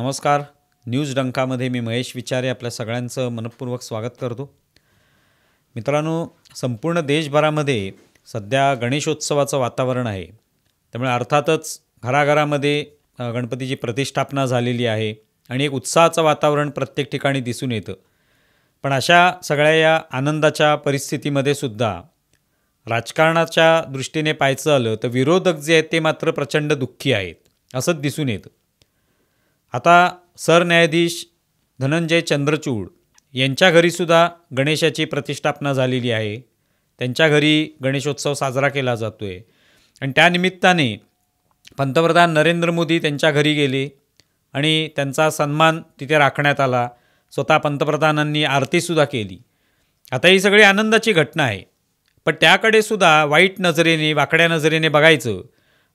नमस्कार. न्यूज डंकामध्ये मी महेश विचारे आपल्या सगळ्यांचं मनपूर्वक स्वागत करतो. मित्रांनो, संपूर्ण देशभरामध्ये सध्या गणेशोत्सवाचं वातावरण आहे. त्यामुळे अर्थातच घराघरामध्ये गणपतीची प्रतिष्ठापना झालेली आहे आणि एक उत्साहाचं वातावरण प्रत्येक ठिकाणी दिसून येतं. पण अशा सगळ्या या आनंदाच्या परिस्थितीमध्ये सुद्धा राजकारणाच्या दृष्टीने पाहायचं आलं तर विरोधक जे आहेत ते मात्र प्रचंड दुःखी आहेत असंच दिसून येतं. आता सरन्यायाधीश धनंजय चंद्रचूड यांच्या घरीसुद्धा गणेशाची प्रतिष्ठापना झालेली आहे. त्यांच्या घरी गणेशोत्सव साजरा केला जातो आहे आणि त्यानिमित्ताने पंतप्रधान नरेंद्र मोदी त्यांच्या घरी गेले आणि त्यांचा सन्मान तिथे राखण्यात आला. स्वतः पंतप्रधानांनी आरतीसुद्धा केली. आता ही सगळी आनंदाची घटना आहे, पण त्याकडे सुद्धा वाईट नजरेने, वाकड्या नजरेने बघायचं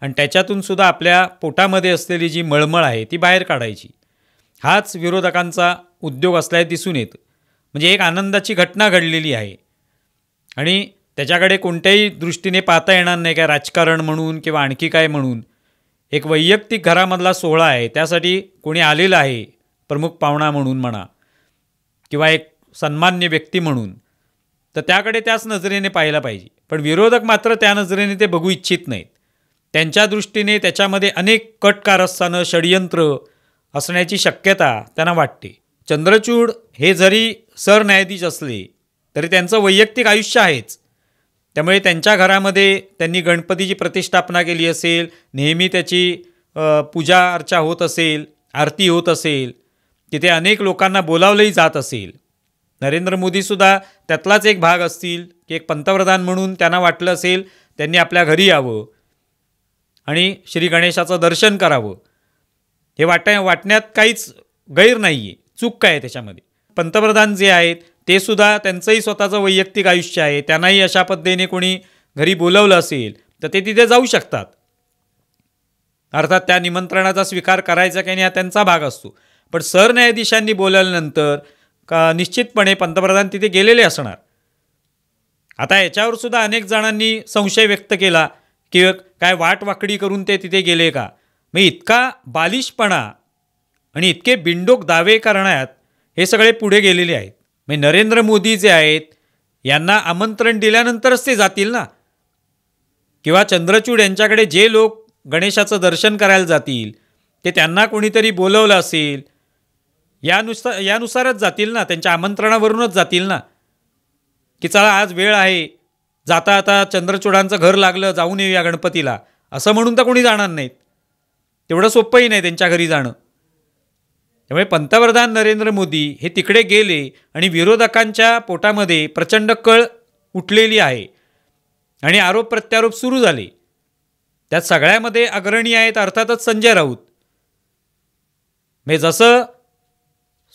आणि त्याच्यातून सुद्धा आपल्या पोटामध्ये असलेली जी मळमळ आहे ती बाहेर काढायची. हाच विरोधकांचा उद्योग असल्याचे दिसून येतं. म्हणजे एक आनंदाची घटना घडलेली आहे आणि त्याच्याकडे कोणत्याही दृष्टीने पाहता येणार नाही काय राजकारण म्हणून किंवा आणखी काय म्हणून. एक वैयक्तिक घरामधला सोहळा आहे, त्यासाठी कोणी आलेलं आहे प्रमुख पाहुणा म्हणून म्हणा किंवा एक सन्मान्य व्यक्ती म्हणून, तर त्याकडे त्याच नजरेने पाहायला पाहिजे. पण विरोधक मात्र त्या नजरेने ते बघू इच्छित नाहीत. त्यांच्या दृष्टीने त्याच्यामध्ये अनेक कट कारस्थानं, षडयंत्र असण्याची शक्यता त्यांना वाटते. चंद्रचूड हे जरी सरन्यायाधीश असले तरी त्यांचं वैयक्तिक आयुष्य आहेच. त्यामुळे त्यांच्या घरामध्ये त्यांनी गणपतीची प्रतिष्ठापना केली असेल, नेहमी त्याची पूजा अर्चा होत असेल, आरती होत असेल, तिथे अनेक लोकांना बोलावलंही जात असेल. नरेंद्र मोदीसुद्धा त्यातलाच एक भाग असतील की एक पंतप्रधान म्हणून त्यांना वाटलं असेल त्यांनी आपल्या घरी यावं आणि श्री गणेशाचं दर्शन करावं. हे वाटण्यात काहीच गैर नाही आहे, चूक काय आहे त्याच्यामध्ये. पंतप्रधान जे आहेत ते सुद्धा त्यांचंही स्वतःचं वैयक्तिक आयुष्य आहे. त्यांनाही अशा पद्धतीने कोणी घरी बोलवलं असेल तर ते तिथे जाऊ शकतात. अर्थात त्या निमंत्रणाचा स्वीकार करायचा की नाही हा त्यांचा भाग असतो. पण सरन्यायाधीशांनी बोलवल्यानंतर निश्चितपणे पंतप्रधान तिथे गेलेले असणार. आता याच्यावर सुद्धा अनेक जणांनी संशय व्यक्त केला की काय वाटवाकडी करून ते तिथे गेले का. मग इतका बालिशपणा आणि इतके बिनडोक दावे करण्यात हे सगळे पुढे गेलेले आहेत. मग नरेंद्र मोदी जे आहेत यांना आमंत्रण दिल्यानंतरच ते जातील ना. किंवा चंद्रचूड यांच्याकडे जे लोक गणेशाचं दर्शन करायला जातील ते त्यांना कोणीतरी बोलवलं असेल यानुसारच जातील ना, त्यांच्या आमंत्रणावरूनच जातील ना. की चला आज वेळ आहे, जाता आता चंद्रचूडांचं घर लागलं, जाऊन येऊया गणपतीला, असं म्हणून तर कोणी जाणार नाहीत. तेवढं सोपंही नाही त्यांच्या घरी जाणं. त्यामुळे पंतप्रधान नरेंद्र मोदी हे तिकडे गेले आणि विरोधकांच्या पोटामध्ये प्रचंड कळ उठलेली आहे आणि आरोप प्रत्यारोप सुरू झाले. त्यात सगळ्यामध्ये अग्रणी आहेत अर्थातच संजय राऊत. म्हणजे जसं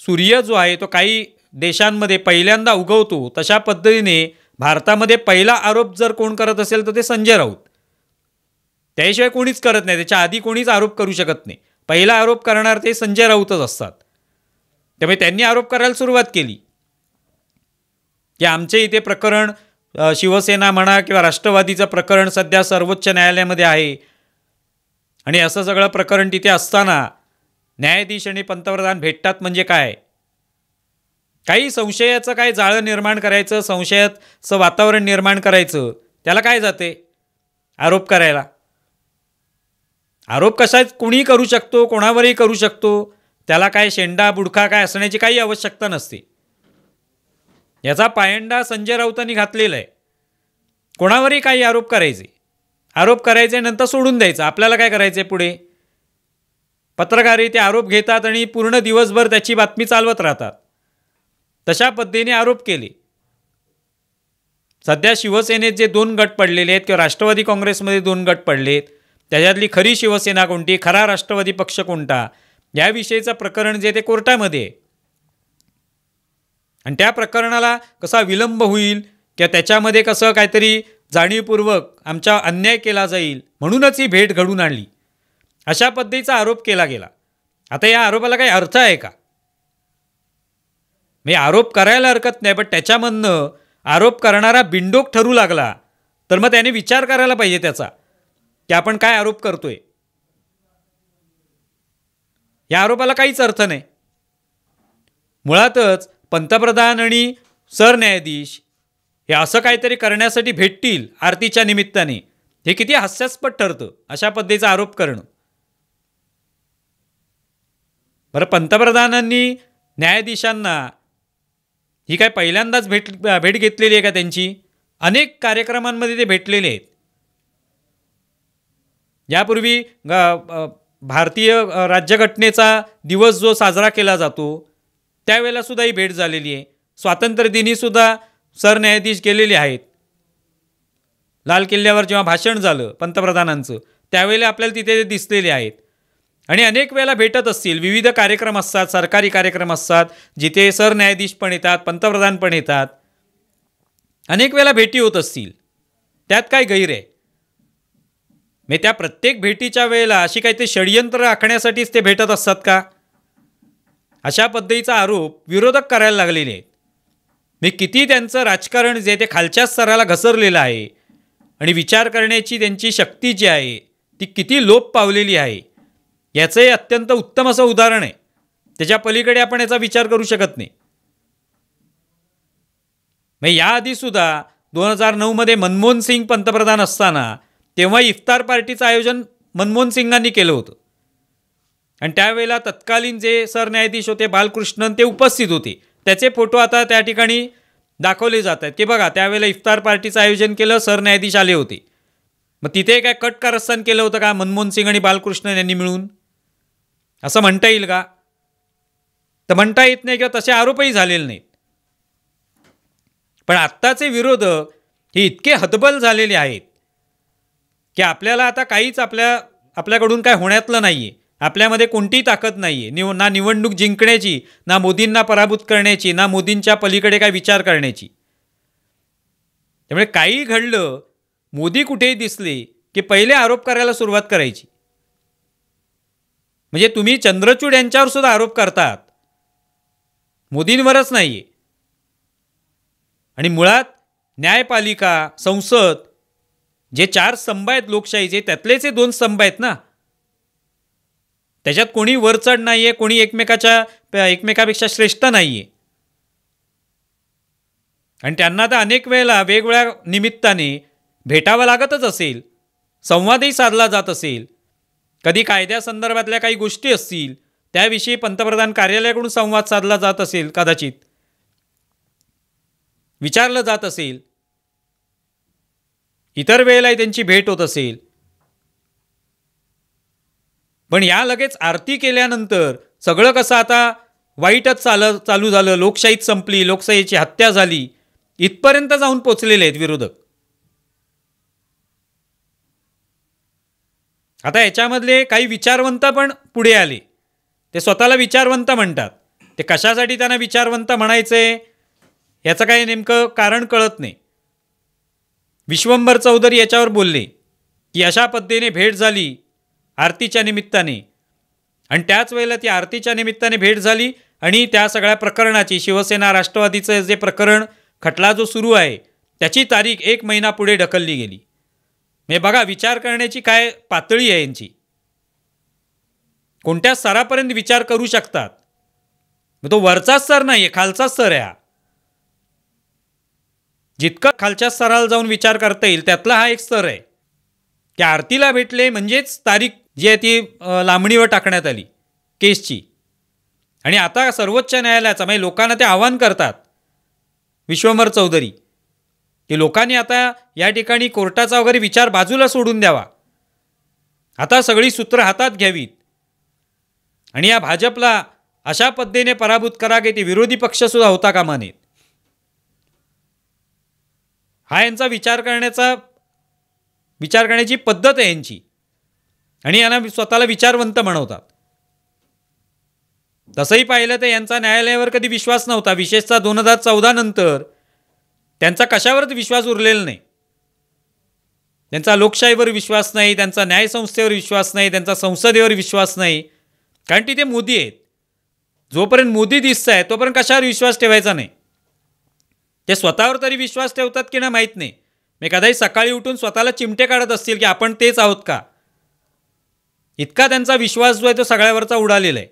सूर्य जो आहे तो काही देशांमध्ये पहिल्यांदा उगवतो तशा पद्धतीने भारतामध्ये पहिला आरोप जर कोण करत असेल तर ते संजय राऊत. त्याशिवाय कोणीच करत नाही, त्याच्या आधी कोणीच आरोप करू शकत नाही. पहिला आरोप करणार ते संजय राऊतच असतात. त्यामुळे त्यांनी आरोप करायला सुरुवात केली की आमचे इथे प्रकरण शिवसेना म्हणा किंवा राष्ट्रवादीचं प्रकरण सध्या सर्वोच्च न्यायालयामध्ये आहे आणि असं सगळं प्रकरण तिथे असताना न्यायाधीश आणि पंतप्रधान भेटतात म्हणजे काय. काही संशयाचं काय जाळं निर्माण करायचं, संशयाचं वातावरण निर्माण करायचं, त्याला काय जाते आरोप करायला. आरोप कशात कुणीही करू शकतो, कोणावरही करू शकतो. त्याला काय शेंडा बुडखा काय असण्याची काही आवश्यकता नसते. याचा पायंडा संजय राऊतांनी घातलेला आहे. कोणावरही काही आरोप करायचे नंतर सोडून द्यायचं. आपल्याला काय करायचं पुढे. पत्रकारही ते आरोप घेतात आणि पूर्ण दिवसभर त्याची बातमी चालवत राहतात. तशा पद्धतीने आरोप केले. सध्या शिवसेनेत जे 2 गट पडलेले आहेत किंवा राष्ट्रवादी काँग्रेसमध्ये 2 गट पडलेत, त्याच्यातली खरी शिवसेना कोणती, खरा राष्ट्रवादी पक्ष कोणता, याविषयीचं प्रकरण जे ते कोर्टामध्ये आहे. आणि त्या प्रकरणाला कसा विलंब होईल किंवा त्याच्यामध्ये कसं काहीतरी जाणीवपूर्वक आमचा अन्याय केला जाईल म्हणूनच ही भेट घडून आणली, अशा पद्धतीचा आरोप केला गेला. आता या आरोपाला काही अर्थ आहे का. मी आरोप करायला हरकत नाही, पण त्याच्यामधनं आरोप करणारा बिनडोक ठरू लागला तर मग त्याने विचार करायला पाहिजे त्याचा की आपण काय आरोप करतोय. या आरोपाला काहीच अर्थ नाही. मुळातच पंतप्रधान आणि सरन्यायाधीश हे असं काहीतरी करण्यासाठी भेटतील आरतीच्या निमित्ताने, हे किती हास्यास्पद ठरतं अशा पद्धतीचा आरोप करणं. बरं, पंतप्रधानांनी न्यायाधीशांना ही काय पहिल्यांदाच भेट घेतलेली आहे का त्यांची? अनेक कार्यक्रमांमध्ये ते भेटलेले आहेत. यापूर्वी भारतीय राज्यघटनेचा दिवस जो साजरा केला जातो त्यावेळेला सुद्धा ही भेट झालेली आहे. स्वातंत्र्यदिनीसुद्धा सरन्यायाधीश गेलेले आहेत. लाल किल्ल्यावर जेव्हा भाषण झालं पंतप्रधानांचं त्यावेळेला आपल्याला तिथे ते दिसलेले आहेत. आणि अनेक वेळेला भेटत असतील, विविध कार्यक्रम असतात, सरकारी कार्यक्रम असतात जिथे सरन्यायाधीश पण येतात, पंतप्रधान पण येतात. अनेक वेळेला भेटी होत असतील, त्यात काय गैर आहे? मी त्या प्रत्येक भेटीच्या वेळेला अशी काही ते षडयंत्र आखण्यासाठीच ते भेटत असतात का? अशा पद्धतीचा आरोप विरोधक करायला लागलेले आहेत. मी किती त्यांचं राजकारण जे ते खालच्या स्तराला घसरलेलं आहे आणि विचार करण्याची त्यांची शक्ती जी आहे ती किती लोप पावलेली आहे याचं हे अत्यंत उत्तम असं उदाहरण आहे. त्याच्या पलीकडे आपण याचा विचार करू शकत नाही. मग याआधीसुद्धा 2009 मनमोहन सिंग पंतप्रधान असताना तेव्हा इफ्तार पार्टीचं आयोजन मनमोहन सिंगांनी केलं होतं. आणि त्यावेळेला तत्कालीन जे सरन्यायाधीश होते बालकृष्णन ते उपस्थित होते. त्याचे फोटो आता त्या ठिकाणी दाखवले जात आहेत की बघा त्यावेळेला इफ्तार पार्टीचं आयोजन केलं, सरन्यायाधीश आले होते. मग तिथे काय कट कारस्थान केलं होतं का मनमोहन सिंग आणि बालकृष्णन यांनी मिळून? असं म्हणता येईल का? तर म्हणता येत नाही किंवा तसे आरोपही झालेले नाहीत. पण आत्ताचे विरोधक हे इतके हतबल झालेले आहेत की आपल्याला आता काहीच आपल्याकडून काय होण्यातलं नाही आहे. आपल्यामध्ये कोणतीही ताकद नाही आहे, ना निवडणूक जिंकण्याची, ना मोदींना पराभूत करण्याची, ना मोदींच्या पलीकडे काय विचार करण्याची. त्यामुळे काही घडलं, मोदी कुठेही दिसले की पहिले आरोप करायला सुरुवात करायची. म्हणजे तुम्ही चंद्रचूड यांच्यावर सुद्धा आरोप करतात, मोदींवरच नाही आहे. आणि मुळात न्यायपालिका, संसद जे 4 स्तंभ आहेत लोकशाहीचे त्यातलेच हे 2 स्तंभ आहेत ना. त्याच्यात कोणी वरचढ नाही आहे, कोणी एकमेकापेक्षा श्रेष्ठ नाही आहे. आणि त्यांना तर अनेक वेळेला वेगवेगळ्या निमित्ताने भेटावं लागतच असेल, संवादही साधला जात असेल. कधी कायद्यासंदर्भातल्या काही गोष्टी असतील त्याविषयी पंतप्रधान कार्यालयाकडून संवाद साधला जात असेल, कदाचित विचारलं जात असेल, इतर वेळेलाही त्यांची भेट होत असेल. पण या लगेच आरती केल्यानंतर सगळं कसं आता वाईटच चालू झालं, लोकशाहीच संपली, लोकशाहीची हत्या झाली, इथपर्यंत जाऊन पोचलेले आहेत विरोधक. आता याच्यामधले काही विचारवंत पण पुढे आले. ते स्वतःला विचारवंत म्हणतात. ते कशासाठी त्यांना विचारवंत म्हणायचंय याचं काही नेमकं कारण कळत नाही. विश्वंभर चौधरी याच्यावर बोलले की अशा पद्धतीने भेट झाली आरतीच्या निमित्ताने, आणि त्याच वेळेला ती आरतीच्या निमित्ताने भेट झाली आणि त्या सगळ्या प्रकरणाची, शिवसेना राष्ट्रवादीचं जे प्रकरण, खटला जो सुरू आहे त्याची तारीख 1 महिना पुढे ढकलली गेली. म्हणजे बघा विचार करण्याची काय पातळी आहे यांची, कोणत्या स्तरापर्यंत विचार करू शकतात. तो वरचा स्तर नाही आहे, खालचा स्तर आहे हा. जितकं खालच्या स्तराला जाऊन विचार करता येईल त्यातला हा एक स्तर आहे की आरतीला भेटले म्हणजेच तारीख जी आहे ती लांबणीवर टाकण्यात आली केसची. आणि आता सर्वोच्च न्यायालयाचा म्हणजे लोकांना ते आवाहन करतात विश्वंभर चौधरी की लोकांनी आता या ठिकाणी कोर्टाचा वगैरे विचार बाजूला सोडून द्यावा, आता सगळी सूत्र हातात घ्यावीत आणि या भाजपला अशा पद्धतीने पराभूत करा की ते विरोधी पक्षसुद्धा होता कामा नयेत. हा यांचा विचार करण्याची पद्धत आहे यांची, आणि यांना स्वतःला विचारवंत म्हणवतात. तसंही पाहिलं तर यांचा न्यायालयावर कधी विश्वास नव्हता, विशेषतः 2014 नंतर त्यांचा कशावरच विश्वास उरलेला नाही. त्यांचा लोकशाहीवर विश्वास नाही, त्यांचा न्यायसंस्थेवर विश्वास नाही, त्यांचा संसदेवर विश्वास नाही, कारण तिथे मोदी आहेत. जोपर्यंत मोदी दिसत आहे तोपर्यंत कशावर विश्वास ठेवायचा नाही. ते स्वतःवर तरी विश्वास ठेवतात की नाही माहीत नाही. मी कदाचित सकाळी उठून स्वतःला चिमटे काढत असतील की आपण तेच आहोत का. इतका त्यांचा विश्वास जो आहे तो सगळ्यावरचा उडालेला आहे.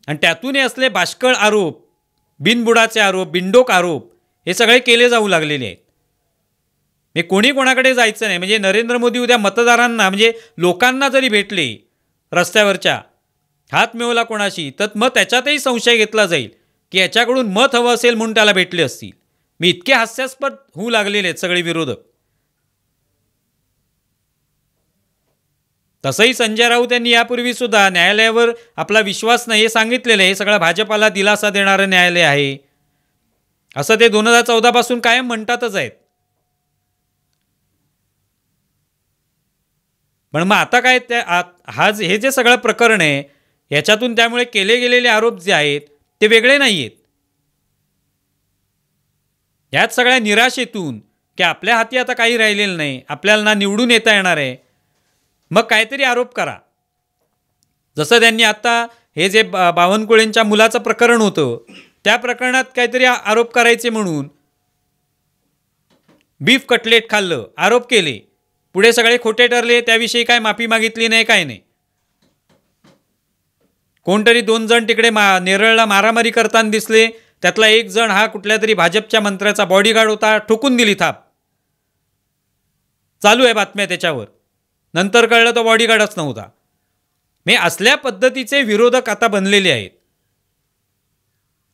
आणि त्यातून हे असले बाष्कळ आरोप, बिनबुडाचे आरोप, बिनडोक आरोप हे सगळे केले जाऊ लागलेले आहेत. हे कोणी कोणाकडे जायचं नाही. म्हणजे नरेंद्र मोदी उद्या मतदारांना म्हणजे लोकांना जरी भेटले रस्त्यावरच्या, हात मिळवला कोणाशी, तर मग त्याच्यातही संशय घेतला जाईल की याच्याकडून मत हवं असेल म्हणून त्याला भेटले असतील. मी इतके हास्यास्पद होऊ लागलेले आहेत सगळे विरोधक. तसंही संजय राऊत यांनी यापूर्वी सुद्धा न्यायालयावर आपला विश्वास नाही हे सांगितलेलं आहे. हे सगळं भाजपाला दिलासा देणारं न्यायालय आहे असं ते 2014 पासून कायम म्हणतातच आहेत. पण मग आता काय, हे जे सगळं प्रकरण आहे याच्यातून त्यामुळे केले गेलेले आरोप जे आहेत ते वेगळे नाही आहेत. यात सगळ्या निराशेतून की आपल्या हाती आता काही राहिलेलं नाही, आपल्याला ना निवडून येता येणार आहे, मग काहीतरी आरोप करा. जसं त्यांनी आता हे जे बावनकुळेंच्या मुलाचं प्रकरण होतं त्या प्रकरणात काहीतरी आरोप करायचे म्हणून बीफ कटलेट खाल्लं, आरोप केले, पुढे सगळे खोटे ठरले, त्याविषयी काय माफी मागितली नाही, काय नाही. कोणतरी 2 जण तिकडे नेरळला मारामारी करताना दिसले, त्यातला एक जण हा कुठल्या तरी भाजपच्या मंत्र्याचा बॉडीगार्ड होता, ठोकून दिली थाप. चालू आहे बातम्या त्याच्यावर. नंतर कळलं तो बॉडीगार्डच नव्हता. मी असल्या पद्धतीचे विरोधक आता बनलेले आहेत.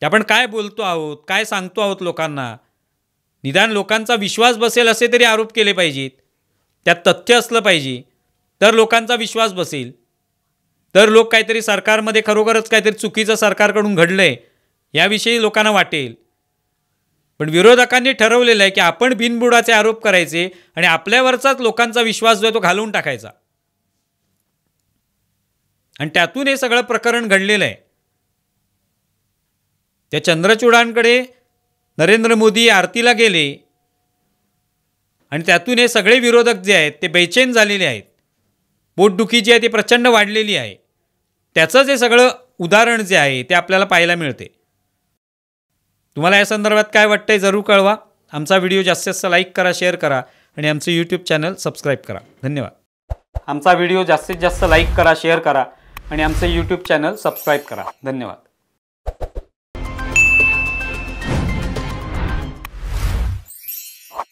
आपण काय बोलतो आहोत, काय सांगतो आहोत लोकांना, निदान लोकांचा विश्वास बसेल असे तरी आरोप केले पाहिजेत. त्यात तथ्य असलं पाहिजे, तर लोकांचा विश्वास बसेल, तर लोक काहीतरी सरकारमध्ये खरोखरच काहीतरी चुकीचं सरकारकडून घडलंय याविषयी लोकांना वाटेल. पण विरोधकांनी ठरवलेलं आहे की आपण बिनबुडाचे आरोप करायचे आणि आपल्यावरचाच लोकांचा विश्वास जो आहे तो घालवून टाकायचा. आणि त्यातून हे सगळं प्रकरण घडलेलं आहे. त्या चंद्रचूडांकडे नरेंद्र मोदी आरतीला गेले आणि त्यातून हे सगळे विरोधक जे आहेत ते बेचैन झालेले आहेत. पोटदुखी जी आहे ती प्रचंड वाढलेली आहे. त्याचं जे सगळं उदाहरण जे आहे ते आपल्याला पाहायला मिळते. तुम्हाला या संदर्भात काय वाटतंय जरूर कळवा. आमचा व्हिडिओ जास्तीत जास्त लाईक करा, शेअर करा आणि आमचं यूट्यूब चॅनल सबस्क्राईब करा. धन्यवाद. आमचा व्हिडिओ जास्तीत जास्त लाईक करा, शेअर करा आणि आमचं यूट्यूब चॅनल सबस्क्राईब करा. धन्यवाद.